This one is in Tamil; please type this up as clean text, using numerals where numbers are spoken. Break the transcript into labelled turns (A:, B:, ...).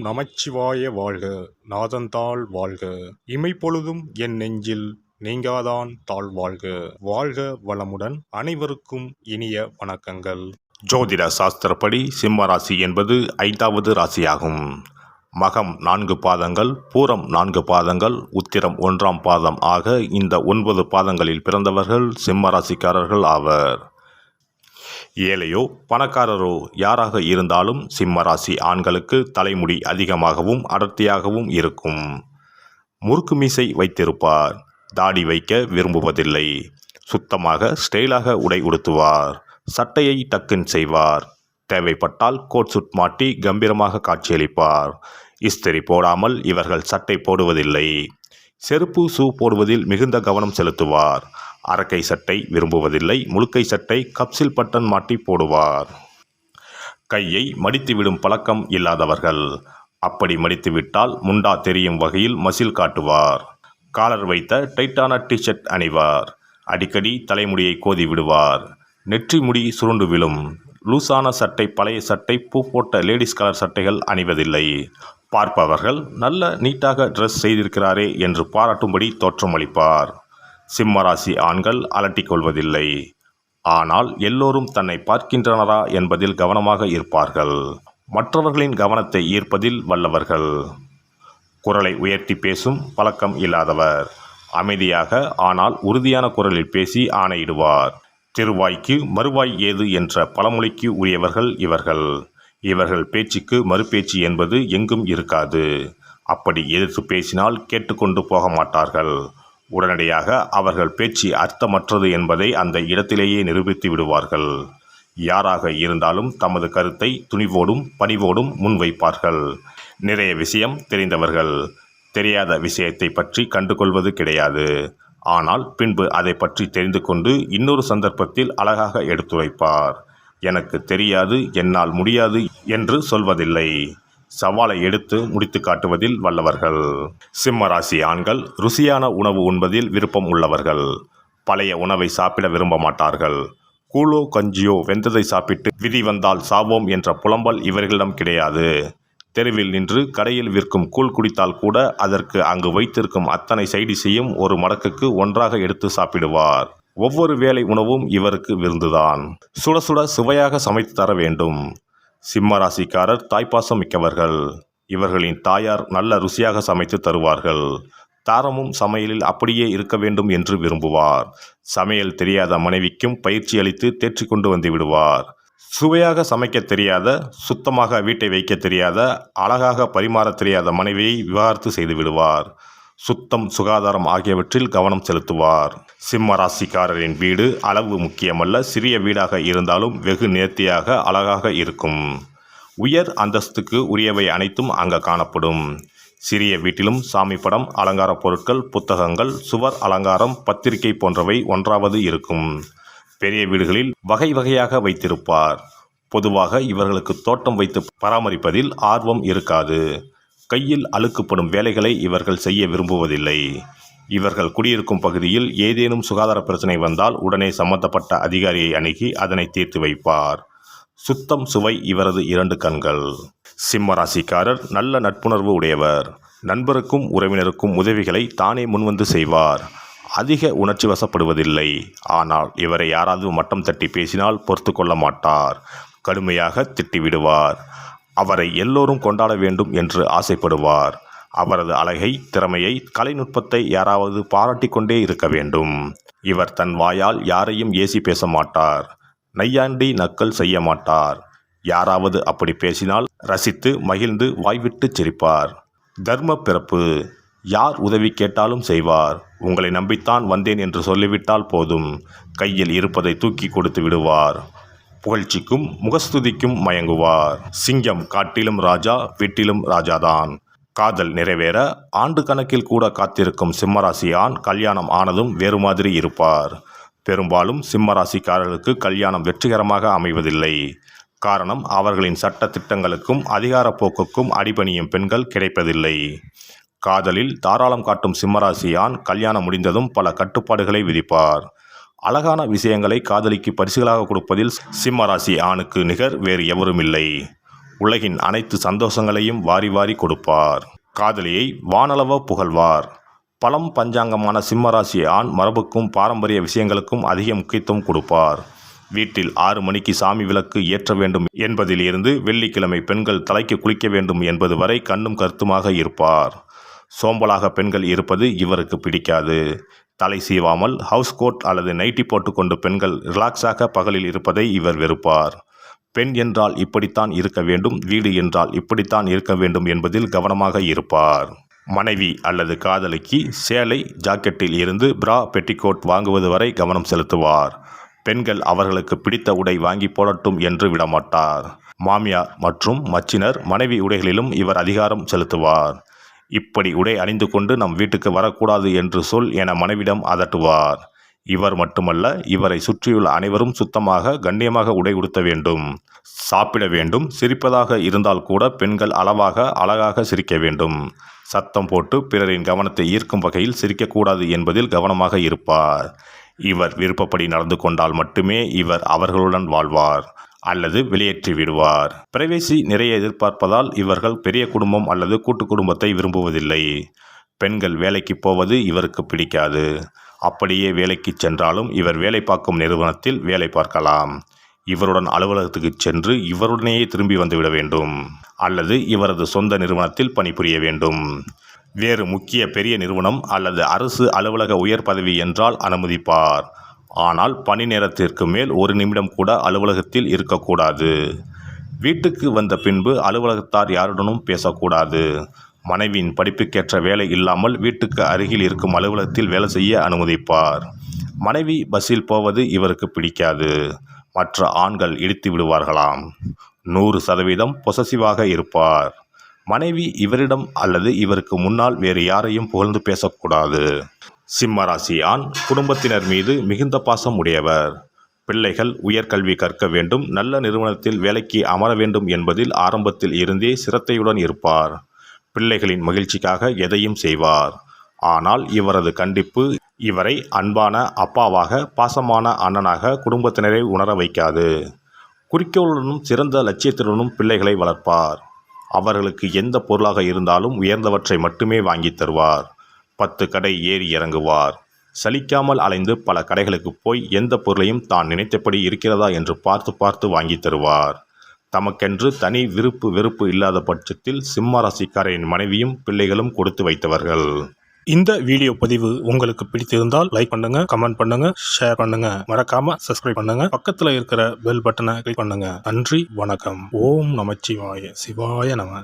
A: நமச்சிவாய வாழ்க. நாதந்தாள் வாழ்க. இமைப்பொழுதும் என் நெஞ்சில் நீங்காதான் தாழ் வாழ்க. வாழ்க வளமுடன். அனைவருக்கும் இனிய வணக்கங்கள். ஜோதிட சாஸ்திரப்படி சிம்ம ராசி என்பது 5வது ராசியாகும். மகம் 4 பாதங்கள், பூரம் 4 பாதங்கள், உத்திரம் 1ஆம் பாதம் ஆக இந்த 9 பாதங்களில் பிறந்தவர்கள் சிம்ம ராசிக்காரர்கள் ஆவர். ஏழையோ பணக்காரரோ யாராக இருந்தாலும் சிம்ம ராசி ஆண்களுக்கு தலைமுடி அதிகமாகவும் அடர்த்தியாகவும் இருக்கும். முறுக்கு மீசை வைத்திருப்பார். தாடி வைக்க விரும்புவதில்லை. சுத்தமாக ஸ்டைலாக உடை உடுத்துவார். சட்டையை டக்குன் செய்வார். தேவைப்பட்டால் கோட் சூட் மாட்டி கம்பீரமாக காட்சியளிப்பார். இஸ்திரி போடாமல் இவர்கள் சட்டை போடுவதில்லை. செருப்பு ஷூ போடுவதில் மிகுந்த கவனம் செலுத்துவார். அரக்கை சட்டை விரும்புவதில்லை. முழுக்கை சட்டை கப்சில் பட்டன் மாட்டி போடுவார். கையை மடித்துவிடும் பழக்கம் இல்லாதவர்கள். அப்படி மடித்துவிட்டால் முண்டா தெரியும் வகையில் மசில் காட்டுவார். காலர் வைத்த டைட்டான டிஷர்ட் அணிவார். அடிக்கடி தலைமுடியை கோதி விடுவார். நெற்றி முடி சுருண்டு விழும். லூசான சட்டை, பழைய சட்டை, பூ போட்ட லேடிஸ் கலர் சட்டைகள் அணிவதில்லை. பார்ப்பவர்கள் நல்ல நீட்டாக ட்ரெஸ் செய்திருக்கிறாரே என்று பாராட்டும்படி தோற்றமளிப்பார். சிம்மராசி ஆண்கள் அலட்டிக் கொள்வதில்லை. ஆனால் எல்லோரும் தன்னை பார்க்கின்றனரா என்பதில் கவனமாக இருப்பார்கள். மற்றவர்களின் கவனத்தை ஈர்ப்பதில் வல்லவர்கள். குரலை உயர்த்தி பேசும் பழக்கம் இல்லாதவர். அமைதியாக ஆனால் உறுதியான குரலில் பேசி ஆணையிடுவார். திருவாய்க்கு மறுவாய் ஏது என்ற பழமொழிக்கு உரியவர்கள் இவர்கள். இவர்கள் பேச்சுக்கு மறுபேச்சு என்பது எங்கும் இருக்காது. அப்படி எதிர்த்து பேசினால் கேட்டுக்கொண்டு போக மாட்டார்கள். உடனடியாக அவர்கள் பேச்சு அர்த்தமற்றது என்பதை அந்த இடத்திலேயே நிரூபித்து விடுவார்கள். யாராக இருந்தாலும் தமது கருத்தை துணிவோடும் பணிவோடும் முன்வைப்பார்கள். நிறைய விஷயம் தெரிந்தவர்கள். தெரியாத விஷயத்தை பற்றி கண்டுகொள்வது கிடையாது. ஆனால் பின்பு அதை பற்றி தெரிந்து கொண்டு இன்னொரு சந்தர்ப்பத்தில் அழகாக எடுத்துரைப்பார். எனக்கு தெரியாது, என்னால் முடியாது என்று சொல்வதில்லை. சவாலை எடுத்து முடித்து காட்டுவதில் வல்லவர்கள். சிம்ம ராசி ஆண்கள் ருசியான உணவு உண்பதில் விருப்பம் உள்ளவர்கள். பழைய உணவை சாப்பிட விரும்ப மாட்டார்கள். கூழோ கஞ்சியோ வெந்ததை சாப்பிட்டு விதி வந்தால் சாவோம் என்ற புலம்பல் இவர்களிடம் கிடையாது. தெருவில் நின்று கடையில் விற்கும் கூழ் குடித்தால் கூட அதற்கு அங்கு வைத்திருக்கும் அத்தனை சைடிஷையும் ஒரு மடக்குக்கு ஒன்றாக எடுத்து சாப்பிடுவார். ஒவ்வொரு வேளை உணவும் இவருக்கு விருந்துதான். சுட சுட சுவையாக சமைத்து தர வேண்டும். சிம்ம ராசிக்காரர் தாய்ப்பாசம் மிக்கவர்கள். இவர்களின் தாயார் நல்ல ருசியாக சமைத்து தருவார்கள். தாரமும் சமையலில் அப்படியே இருக்க வேண்டும் என்று விரும்புவார். சமையல் தெரியாத மனைவிக்கும் பயிற்சி அளித்து தேற்றி கொண்டு வந்து விடுவார். சுவையாக சமைக்க தெரியாத, சுத்தமாக வீட்டை வைக்க தெரியாத, அழகாக பரிமாற தெரியாத மனைவியை விவாகரத்து செய்து விடுவார். சுத்தம், சுகாதாரம் ஆகியவற்றில் கவனம் செலுத்துவார். சிம்ம ராசிக்காரரின் வீடு அளவு முக்கியமல்ல. சிறிய வீடாக இருந்தாலும் வெகு நேர்த்தியாக அழகாக இருக்கும். உயர் அந்தஸ்துக்கு உரியவை அனைத்தும் அங்கே காணப்படும். சிறிய வீட்டிலும் சாமி படம், அலங்கார பொருட்கள், புத்தகங்கள், சுவர் அலங்காரம், பத்திரிகை போன்றவை ஒன்றாவது இருக்கும். பெரிய வீடுகளில் வகை வகையாக வைத்திருப்பார். பொதுவாக இவர்களுக்கு தோட்டம் வைத்து பராமரிப்பதில் ஆர்வம் இருக்காது. கையில் அழுக்குப்படும் வேலைகளை இவர்கள் செய்ய விரும்புவதில்லை. இவர்கள் குடியிருக்கும் பகுதியில் ஏதேனும் சுகாதார பிரச்சனை வந்தால் உடனே சம்பந்தப்பட்ட அதிகாரியை அணுகி அதனை தீர்த்து வைப்பார். சுத்தம், சுவை இவரது 2 கண்கள். சிம்ம ராசிக்காரர் நல்ல நட்புணர்வு உடையவர். நண்பருக்கும் உறவினருக்கும் உதவிகளை தானே முன்வந்து செய்வார். அதிக உணர்ச்சி வசப்படுவதில்லை. ஆனால் இவரை யாராவது மட்டம் தட்டி பேசினால் பொறுத்து கொள்ள மாட்டார். கடுமையாக திட்டிவிடுவார். அவரை எல்லோரும் கொண்டாட வேண்டும் என்று ஆசைப்படுவார். அவரது அழகை, திறமையை, கலைநுட்பத்தை யாராவது பாராட்டிக் கொண்டே இருக்க வேண்டும். இவர் தன் வாயால் யாரையும் ஏசி பேச மாட்டார். நையாண்டி நக்கல் செய்ய மாட்டார். யாராவது அப்படி பேசினால் ரசித்து மகிழ்ந்து வாய்விட்டு சிரிப்பார். தர்ம பிறப்பு. யார் உதவி கேட்டாலும் செய்வார். உங்களை நம்பித்தான் வந்தேன் என்று சொல்லிவிட்டால் போதும். கையில் இருப்பதை தூக்கி கொடுத்து விடுவார். புகழ்ச்சிக்கும் முகஸ்துதிக்கும் மயங்குவார். சிங்கம் காட்டிலும் ராஜா, வீட்டிலும் ராஜாதான். காதல் நிறைவேற ஆண்டு கணக்கில் கூட காத்திருக்கும் சிம்மராசி ஆண் கல்யாணம் ஆனதும் வேறு மாதிரி இருப்பார். பெரும்பாலும் சிம்மராசிக்காரர்களுக்கு கல்யாணம் வெற்றிகரமாக அமைவதில்லை. காரணம், அவர்களின் சட்ட திட்டங்களுக்கும் அதிகார போக்குக்கும் அடிபணியும் பெண்கள் கிடைப்பதில்லை. காதலில் தாராளம் காட்டும் சிம்மராசி ஆண் கல்யாணம் முடிந்ததும் பல கட்டுப்பாடுகளை விதிப்பார். அழகான விஷயங்களை காதலிக்கு பரிசுகளாக கொடுப்பதில் சிம்மராசி ஆணுக்கு நிகர் வேறு எவரும் இல்லை. உலகின் அனைத்து சந்தோஷங்களையும் வாரி வாரி கொடுப்பார். காதலியை வானளவ புகழ்வார். பலம் பஞ்சாங்கமான சிம்மராசி ஆண் மரபுக்கும் பாரம்பரிய விஷயங்களுக்கும் அதிக முக்கியத்துவம் கொடுப்பார். வீட்டில் 6 மணிக்கு சாமி விளக்கு ஏற்ற வேண்டும் என்பதில் இருந்து வெள்ளிக்கிழமை பெண்கள் தலைக்கு குளிக்க வேண்டும் என்பது வரை கண்ணும் கருத்துமாக இருப்பார். சோம்பலாக பெண்கள் இருப்பது இவருக்கு பிடிக்காது. தலை சீவாமல் ஹவுஸ் கோட் அல்லது நைட்டி போட்டுக்கொண்டு பெண்கள் ரிலாக்ஸாக பகலில் இருப்பதை இவர் வெறுப்பார். பெண் என்றால் இப்படித்தான் இருக்க வேண்டும், வீடு என்றால் இப்படித்தான் இருக்க வேண்டும் என்பதில் கவனமாக இருப்பார். மனைவி அல்லது காதலிக்கு சேலை ஜாக்கெட்டில் இருந்து பிரா பெட்டிகோட் வாங்குவது வரை கவனம் செலுத்துவார். பெண்கள் அவர்களுக்கு பிடித்த உடை வாங்கி போடட்டும் என்று விடமாட்டார். மாமியார் மற்றும் மச்சினர் மனைவி உடைகளிலும் இவர் அதிகாரம் செலுத்துவார். இப்படி உடை அணிந்து கொண்டு நம் வீட்டுக்கு வரக்கூடாது என்று சொல் என மனைவிடம் அதட்டுவார். இவர் மட்டுமல்ல, இவரை சுற்றியுள்ள அனைவரும் சுத்தமாக கண்ணியமாக உடை உடுத்த வேண்டும், சாப்பிட வேண்டும். சிரிப்பதாக இருந்தால் கூட பெண்கள் அளவாக அழகாக சிரிக்க வேண்டும். சத்தம் போட்டு பிறரின் கவனத்தை ஈர்க்கும் வகையில் சிரிக்கக்கூடாது என்பதில் கவனமாக இருப்பார். இவர் விருப்பப்படி நடந்து கொண்டால் மட்டுமே இவர் அவர்களுடன் வாழ்வார் அல்லது வெளியேற்றி விடுவார். பிரைவேசி நிறைய எதிர்பார்ப்பதால் இவர்கள் பெரிய குடும்பம் அல்லது கூட்டு குடும்பத்தை விரும்புவதில்லை. பெண்கள் வேலைக்கு போவது இவருக்கு பிடிக்காது. அப்படியே வேலைக்கு சென்றாலும் இவர் வேலை பார்க்கும் நிறுவனத்தில் வேலை பார்க்கலாம். இவருடன் அலுவலகத்துக்கு சென்று இவருடனேயே திரும்பி வந்துவிட வேண்டும் அல்லது இவரது சொந்த நிறுவனத்தில் பணிபுரிய வேண்டும். வேறு முக்கிய பெரிய நிறுவனம் அல்லது அரசு அலுவலக உயர் பதவி என்றால் அனுமதிப்பார். ஆனால் பணி நேரத்திற்கு மேல் 1 நிமிடம் கூட அலுவலகத்தில் இருக்கக்கூடாது. வீட்டுக்கு வந்த பின்பு அலுவலகத்தார் யாருடனும் பேசக்கூடாது. மனைவியின் படிப்புக்கேற்ற வேலை இல்லாமல் வீட்டுக்கு அருகில் இருக்கும் அலுவலகத்தில் வேலை செய்ய அனுமதிப்பார். மனைவி பஸ்ஸில் போவது இவருக்கு பிடிக்காது. மற்ற ஆண்கள் இடித்து விடுவார்களாம். 100% பொசசிவாக இருப்பார். மனைவி இவரிடம் அல்லது இவருக்கு முன்னால் வேறு யாரையும் புகழ்ந்து பேசக்கூடாது. சிம்மராசி ஆண் குடும்பத்தினர் மீது மிகுந்த பாசம் உடையவர். பிள்ளைகள் உயர்கல்வி கற்க வேண்டும், நல்ல நிறுவனத்தில் வேலைக்கு அமர வேண்டும் என்பதில் ஆரம்பத்தில் இருந்தே சிரத்தையுடன் இருப்பார். பிள்ளைகளின் மகிழ்ச்சிக்காக எதையும் செய்வார். ஆனால் இவரது கண்டிப்பு இவரை அன்பான அப்பாவாக, பாசமான அண்ணனாக குடும்பத்தினரை உணர வைக்காது. குறிக்கோளுடனும் சிறந்த லட்சியத்துடனும் பிள்ளைகளை வளர்ப்பார். அவர்களுக்கு எந்த பொருளாக இருந்தாலும் உயர்ந்தவற்றை மட்டுமே வாங்கி தருவார். 10 கடை ஏறி இறங்குவார். சலிக்காமல் அலைந்து பல கடைகளுக்கு போய் எந்த பொருளையும் தான் நினைத்தபடி இருக்கிறதா என்று பார்த்து பார்த்து வாங்கி தருவார். தமக்கென்று தனி விருப்பு வெறுப்பு இல்லாத பட்சத்தில் சிம்ம ராசிக்காரின் மனைவியும் பிள்ளைகளும் கொடுத்து வைத்தவர்கள். இந்த வீடியோ பதிவு உங்களுக்கு பிடித்திருந்தால் லைக் பண்ணுங்க, கமெண்ட் பண்ணுங்க, ஷேர் பண்ணுங்க, மறக்காம சப்ஸ்கிரைப் பண்ணுங்க, பக்கத்துல இருக்கிற பெல் பட்டனை கிளிக் பண்ணுங்க. நன்றி, வணக்கம். ஓம் நமச்சிவாய, சிவாய நம.